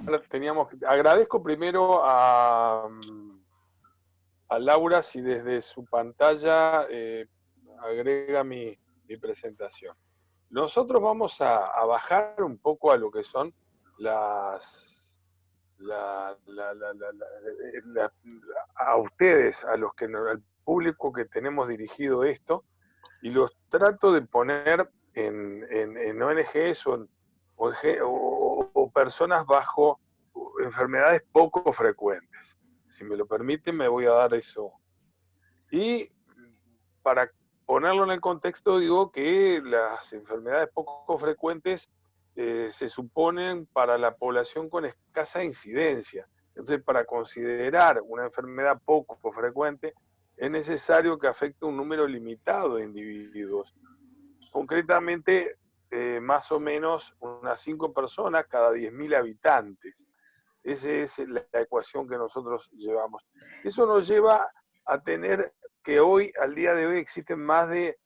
agradezco primero a Laura si desde su pantalla agrega mi presentación. Nosotros vamos a bajar un poco a lo que son a ustedes, al público que tenemos dirigido esto, y los trato de poner en ONGs o personas bajo enfermedades poco frecuentes. Si me lo permiten, me voy a dar eso. Y para ponerlo en el contexto, digo que las enfermedades poco frecuentes se suponen para la población con escasa incidencia. Entonces, para considerar una enfermedad poco frecuente, es necesario que afecte un número limitado de individuos. Concretamente, más o menos unas 5 personas cada 10.000 habitantes. Esa es la ecuación que nosotros llevamos. Eso nos lleva a tener que hoy, al día de hoy, existen más de...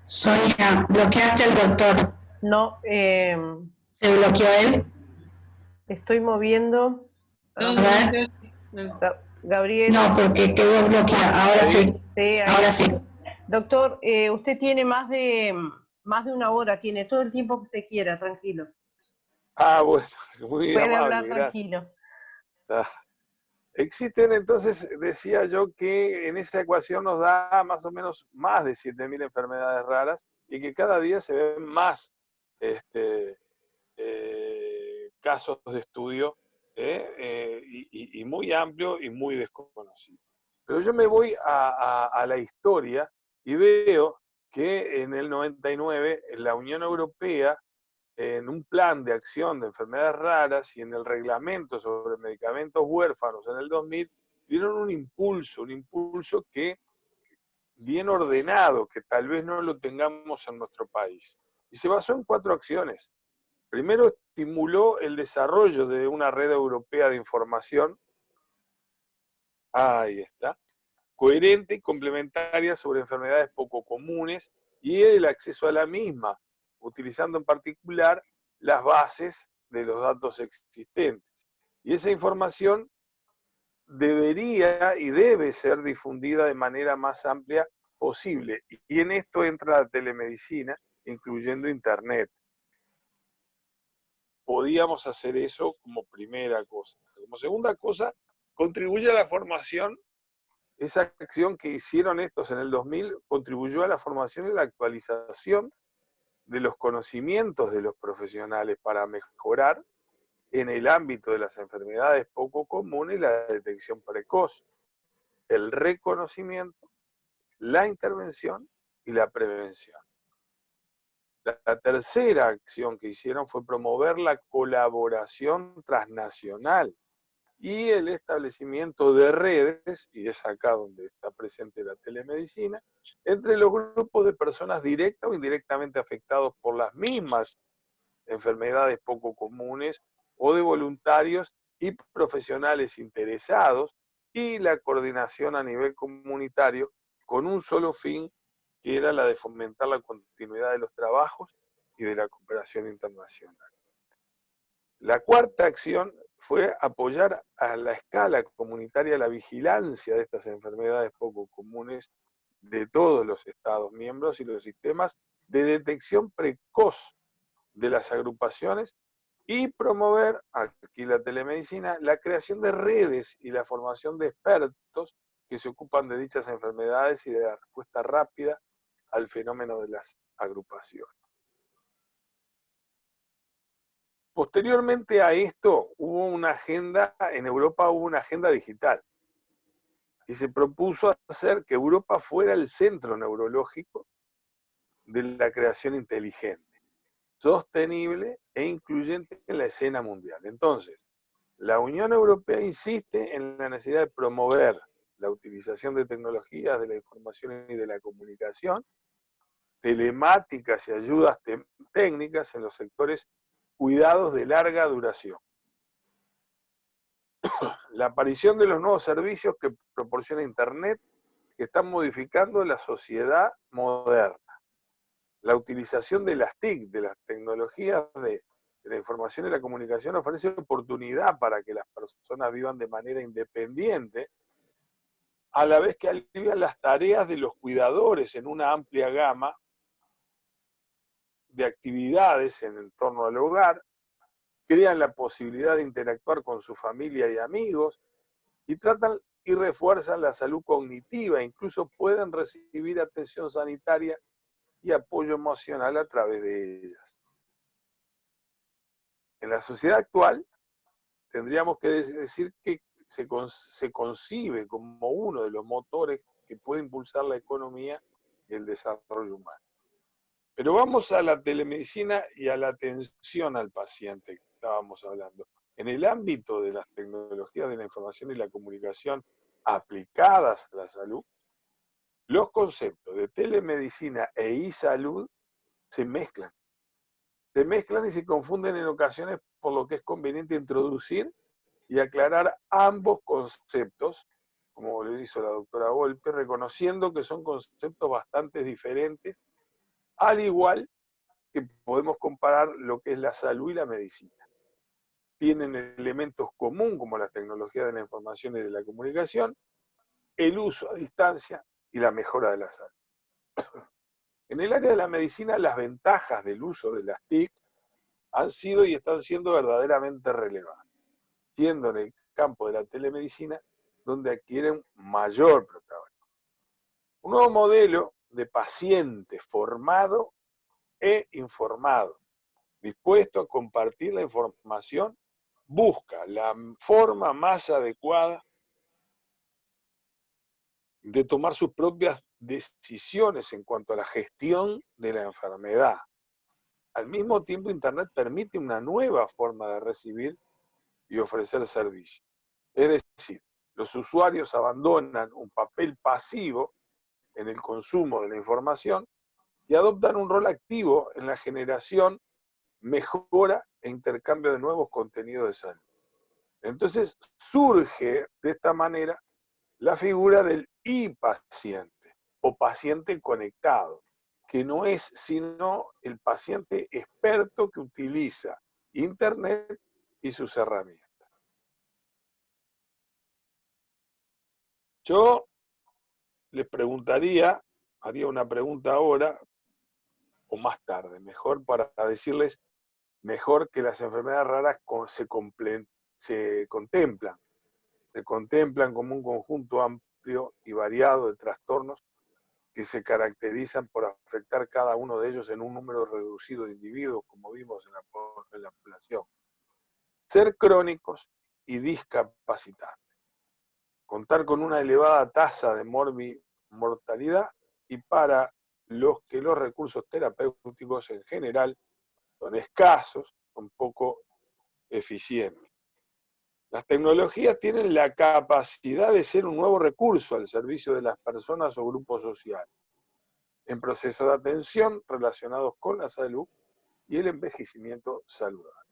Sonia, bloqueaste al doctor. No, ¿Se bloqueó él? estoy moviendo. No, Gabriel. No, porque quedó bloqueado. Ahora sí. Sí, Ahora sí. Doctor, usted tiene más de 1 hora, tiene todo el tiempo que usted quiera, tranquilo. Ah, bueno, muy Puede amable, hablar gracias. tranquilo. Existen entonces, decía yo, que en esa ecuación nos da más o menos más de 7.000 enfermedades raras y que cada día se ven más casos de estudio y muy amplio y muy desconocido. Pero yo me voy a la historia y veo que en el 99 la Unión Europea, en un plan de acción de enfermedades raras y en el reglamento sobre medicamentos huérfanos en el 2000, dieron un impulso que bien ordenado, que tal vez no lo tengamos en nuestro país. Y se basó en 4 acciones. Primero, estimuló el desarrollo de una red europea de información, ahí está, coherente y complementaria sobre enfermedades poco comunes y el acceso a la misma, utilizando en particular las bases de los datos existentes. Y esa información debería y debe ser difundida de manera más amplia posible. Y en esto entra la telemedicina, incluyendo Internet. Podíamos hacer eso como primera cosa. Como segunda cosa, contribuye a la formación. Esa acción que hicieron estos en el 2000 contribuyó a la formación y la actualización de los conocimientos de los profesionales para mejorar en el ámbito de las enfermedades poco comunes la detección precoz, el reconocimiento, la intervención y la prevención. La tercera acción que hicieron fue promover la colaboración transnacional y el establecimiento de redes, y es acá donde está presente la telemedicina, entre los grupos de personas directa o indirectamente afectados por las mismas enfermedades poco comunes o de voluntarios y profesionales interesados, y la coordinación a nivel comunitario con un solo fin, que era la de fomentar la continuidad de los trabajos y de la cooperación internacional. La cuarta acción fue apoyar a la escala comunitaria la vigilancia de estas enfermedades poco comunes de todos los Estados miembros y los sistemas de detección precoz de las agrupaciones y promover, aquí la telemedicina, la creación de redes y la formación de expertos que se ocupan de dichas enfermedades y de la respuesta rápida al fenómeno de las agrupaciones. Posteriormente a esto hubo una agenda, en Europa hubo una agenda digital y se propuso hacer que Europa fuera el centro neurológico de la creación inteligente, sostenible e incluyente en la escena mundial. Entonces, la Unión Europea insiste en la necesidad de promover la utilización de tecnologías de la información y de la comunicación, telemáticas y ayudas técnicas en los sectores cuidados de larga duración. La aparición de los nuevos servicios que proporciona Internet, que están modificando la sociedad moderna. La utilización de las TIC, de las tecnologías de la información y la comunicación, ofrece oportunidad para que las personas vivan de manera independiente, a la vez que alivian las tareas de los cuidadores en una amplia gama de actividades en torno al hogar, crean la posibilidad de interactuar con su familia y amigos, y tratan y refuerzan la salud cognitiva, incluso pueden recibir atención sanitaria y apoyo emocional a través de ellas. En la sociedad actual, tendríamos que decir que se concibe como uno de los motores que puede impulsar la economía y el desarrollo humano. Pero vamos a la telemedicina y a la atención al paciente que estábamos hablando. En el ámbito de las tecnologías de la información y la comunicación aplicadas a la salud, los conceptos de telemedicina e e-salud se mezclan. Se mezclan y se confunden en ocasiones, por lo que es conveniente introducir y aclarar ambos conceptos, como lo hizo la doctora Volpe, reconociendo que son conceptos bastante diferentes, al igual que podemos comparar lo que es la salud y la medicina. Tienen elementos comunes como la tecnología de la información y de la comunicación, el uso a distancia y la mejora de la salud. En el área de la medicina, las ventajas del uso de las TIC han sido y están siendo verdaderamente relevantes, siendo en el campo de la telemedicina donde adquieren mayor protagonismo. Un nuevo modelo de paciente formado e informado, dispuesto a compartir la información, busca la forma más adecuada de tomar sus propias decisiones en cuanto a la gestión de la enfermedad. Al mismo tiempo, Internet permite una nueva forma de recibir y ofrecer servicios. Es decir, los usuarios abandonan un papel pasivo en el consumo de la información y adoptan un rol activo en la generación, mejora e intercambio de nuevos contenidos de salud. Entonces surge de esta manera la figura del e-paciente o paciente conectado, que no es sino el paciente experto que utiliza Internet y sus herramientas. Yo les preguntaría, haría una pregunta ahora o más tarde, mejor para decirles, mejor que las enfermedades raras se contemplan como un conjunto amplio y variado de trastornos que se caracterizan por afectar cada uno de ellos en un número reducido de individuos, como vimos en la población. Ser crónicos y discapacitantes. Contar con una elevada tasa de mortalidad y para los que los recursos terapéuticos en general son escasos, son poco eficientes. Las tecnologías tienen la capacidad de ser un nuevo recurso al servicio de las personas o grupos sociales, en procesos de atención relacionados con la salud y el envejecimiento saludable.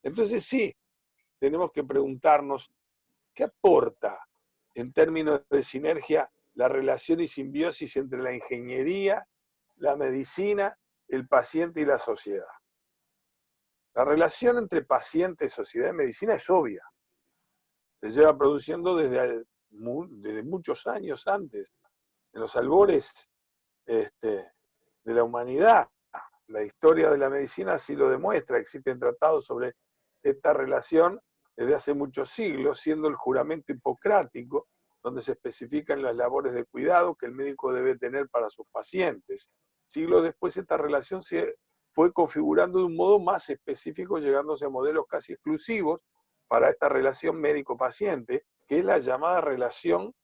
Entonces sí, tenemos que preguntarnos, ¿qué aporta en términos de sinergia la relación y simbiosis entre la ingeniería, la medicina, el paciente y la sociedad? La relación entre paciente, sociedad y medicina es obvia. Se lleva produciendo desde muchos años antes, en los albores de la humanidad. La historia de la medicina así lo demuestra. Existen tratados sobre esta relación desde hace muchos siglos, siendo el juramento hipocrático, donde se especifican las labores de cuidado que el médico debe tener para sus pacientes. Siglos después esta relación se fue configurando de un modo más específico, llegándose a modelos casi exclusivos para esta relación médico-paciente, que es la llamada relación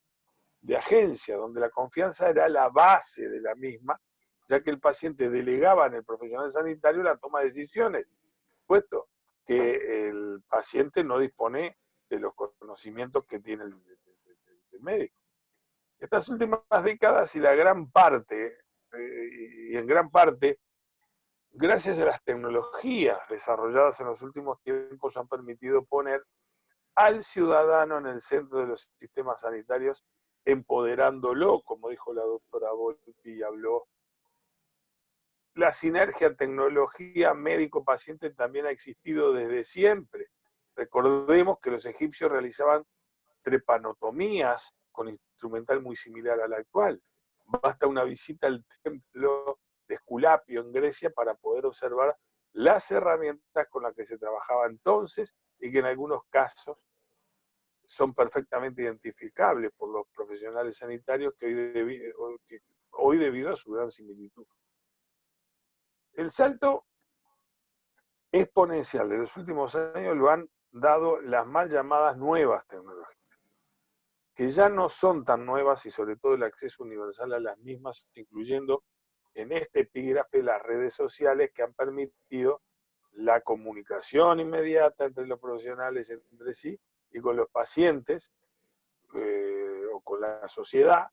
de agencia, donde la confianza era la base de la misma, ya que el paciente delegaba en el profesional sanitario la toma de decisiones, puesto que el paciente no dispone de los conocimientos que tiene el médico. Estas últimas décadas y en gran parte, gracias a las tecnologías desarrolladas en los últimos tiempos, han permitido poner al ciudadano en el centro de los sistemas sanitarios, empoderándolo, como dijo la doctora Volpi, y habló. La sinergia tecnología médico-paciente también ha existido desde siempre. Recordemos que los egipcios realizaban trepanotomías con instrumental muy similar al actual. Basta una visita al templo de Esculapio en Grecia para poder observar las herramientas con las que se trabajaba entonces y que en algunos casos son perfectamente identificables por los profesionales sanitarios que hoy debido a su gran similitud. El salto exponencial de los últimos años lo han dado las mal llamadas nuevas tecnologías, que ya no son tan nuevas y sobre todo el acceso universal a las mismas, incluyendo en este epígrafe las redes sociales que han permitido la comunicación inmediata entre los profesionales entre sí y con los pacientes o con la sociedad,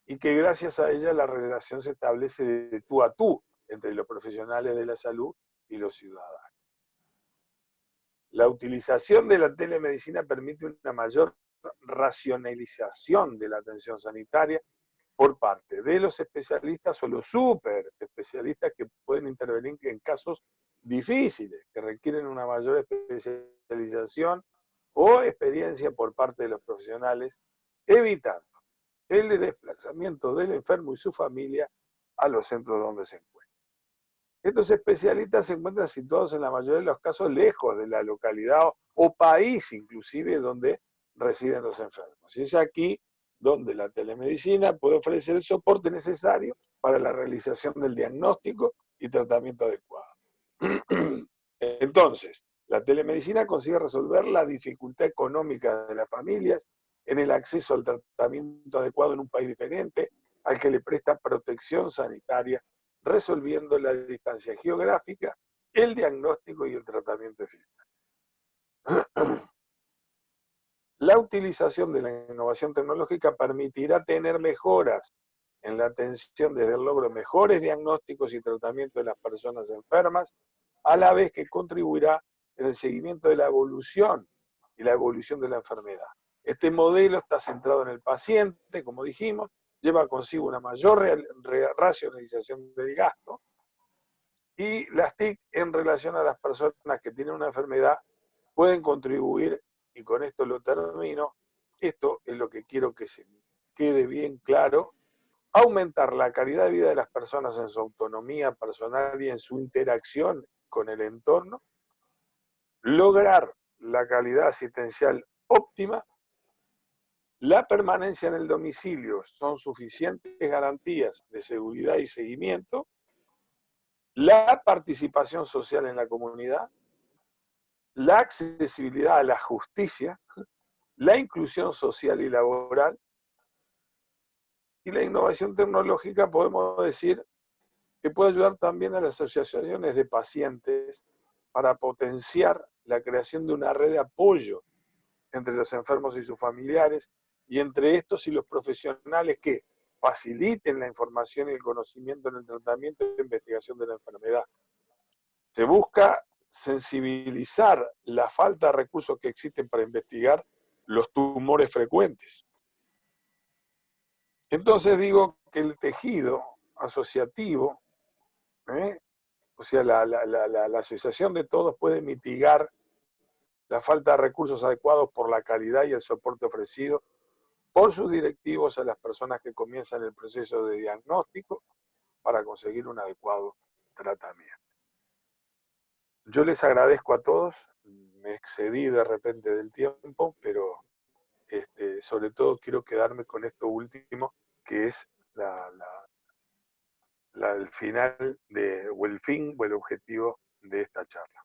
y que gracias a ella la relación se establece de tú a tú entre los profesionales de la salud y los ciudadanos. La utilización de la telemedicina permite una mayor racionalización de la atención sanitaria por parte de los especialistas o los super especialistas que pueden intervenir en casos difíciles, que requieren una mayor especialización o experiencia por parte de los profesionales, evitando el desplazamiento del enfermo y su familia a los centros donde se encuentran. Estos especialistas se encuentran situados en la mayoría de los casos lejos de la localidad o país inclusive donde residen los enfermos. Y es aquí donde la telemedicina puede ofrecer el soporte necesario para la realización del diagnóstico y tratamiento adecuado. Entonces, la telemedicina consigue resolver la dificultad económica de las familias en el acceso al tratamiento adecuado en un país diferente, al que le presta protección sanitaria, resolviendo la distancia geográfica, el diagnóstico y el tratamiento eficaz. La utilización de la innovación tecnológica permitirá tener mejoras en la atención desde el logro de mejores diagnósticos y tratamientos de las personas enfermas, a la vez que contribuirá en el seguimiento de la evolución y la evolución de la enfermedad. Este modelo está centrado en el paciente, como dijimos, lleva consigo una mayor racionalización del gasto, y las TIC en relación a las personas que tienen una enfermedad pueden contribuir, y con esto lo termino, esto es lo que quiero que se quede bien claro, aumentar la calidad de vida de las personas en su autonomía personal y en su interacción con el entorno, lograr la calidad asistencial óptima, la permanencia en el domicilio son suficientes garantías de seguridad y seguimiento, la participación social en la comunidad, la accesibilidad a la justicia, la inclusión social y laboral, y la innovación tecnológica podemos decir que puede ayudar también a las asociaciones de pacientes para potenciar la creación de una red de apoyo entre los enfermos y sus familiares, y entre estos y los profesionales que faciliten la información y el conocimiento en el tratamiento e investigación de la enfermedad. Se busca sensibilizar la falta de recursos que existen para investigar los tumores frecuentes. Entonces digo que el tejido asociativo, o sea, la asociación de todos puede mitigar la falta de recursos adecuados por la calidad y el soporte ofrecido por sus directivos a las personas que comienzan el proceso de diagnóstico para conseguir un adecuado tratamiento. Yo les agradezco a todos, me excedí de repente del tiempo, pero sobre todo quiero quedarme con esto último, que es el final o el fin o el objetivo de esta charla.